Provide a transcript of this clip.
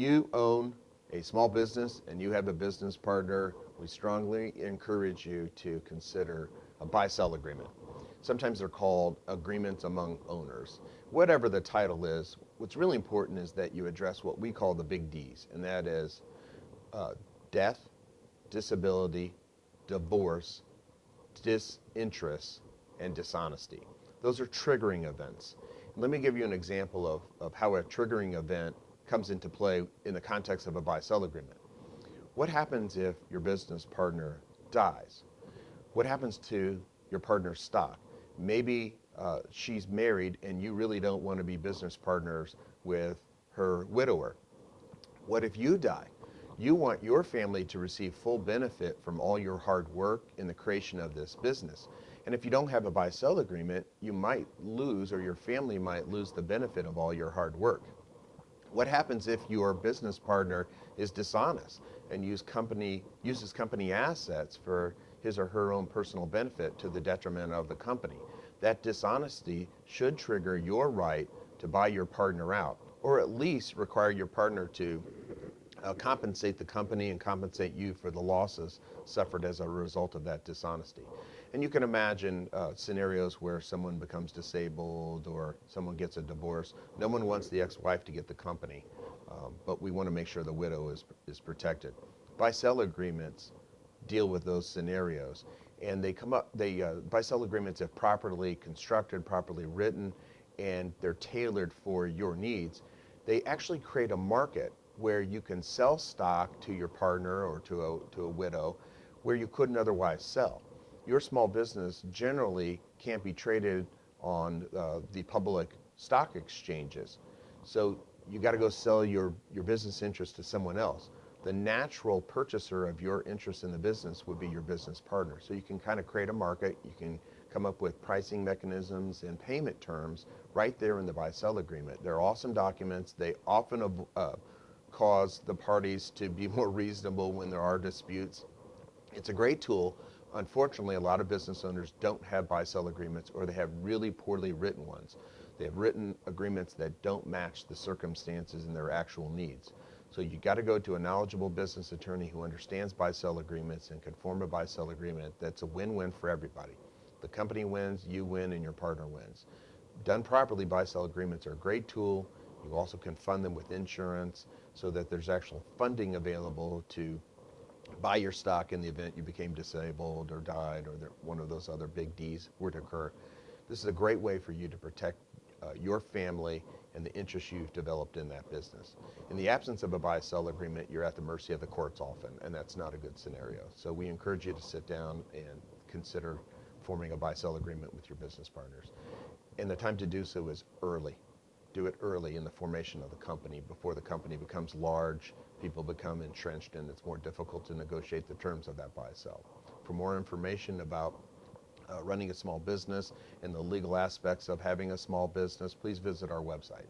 you own a small business and you have a business partner, we strongly encourage you to consider a buy-sell agreement. Sometimes they're called agreements among owners. Whatever the title is, what's really important is that you address what we call the big D's, and that is uh, death, disability, divorce, disinterest, and dishonesty. Those are triggering events. Let me give you an example of how a triggering event comes into play in the context of a buy-sell agreement. What happens if your business partner dies? What happens to your partner's stock? Maybe she's married and you really don't want to be business partners with her widower. What if you die? You want your family to receive full benefit from all your hard work in the creation of this business. And if you don't have a buy-sell agreement, you might lose, or your family might lose, the benefit of all your hard work. What happens if your business partner is dishonest and uses company assets for his or her own personal benefit to the detriment of the company? That dishonesty should trigger your right to buy your partner out, or at least require your partner to compensate the company and compensate you for the losses suffered as a result of that dishonesty. And you can imagine scenarios where someone becomes disabled or someone gets a divorce. No one wants the ex-wife to get the company, but we want to make sure the widow is protected. Buy-sell agreements deal with those scenarios, and buy-sell agreements, if properly constructed, properly written, and they're tailored for your needs, they actually create a market where you can sell stock to your partner or to a widow where you couldn't otherwise sell. Your small business generally can't be traded on the public stock exchanges. So you got to go sell your business interest to someone else. The natural purchaser of your interest in the business would be your business partner. So you can kind of create a market. You can come up with pricing mechanisms and payment terms right there in the buy-sell agreement. They're awesome documents. They often cause the parties to be more reasonable when there are disputes. It's a great tool. Unfortunately, a lot of business owners don't have buy-sell agreements, or they have really poorly written ones. They have written agreements that don't match the circumstances and their actual needs. So you got to go to a knowledgeable business attorney who understands buy-sell agreements and can form a buy-sell agreement that's a win-win for everybody. The company wins, you win, and your partner wins. Done properly, buy-sell agreements are a great tool. You also can fund them with insurance so that there's actual funding available to buy your stock in the event you became disabled or died, or one of those other big D's were to occur. This is a great way for you to protect your family and the interests you've developed in that business. In the absence of a buy-sell agreement, you're at the mercy of the courts often, and that's not a good scenario. So we encourage you to sit down and consider forming a buy-sell agreement with your business partners. And the time to do so is early. Do it early in the formation of the company before the company becomes large, people become entrenched, and it's more difficult to negotiate the terms of that buy-sell. For more information about running a small business and the legal aspects of having a small business, please visit our website.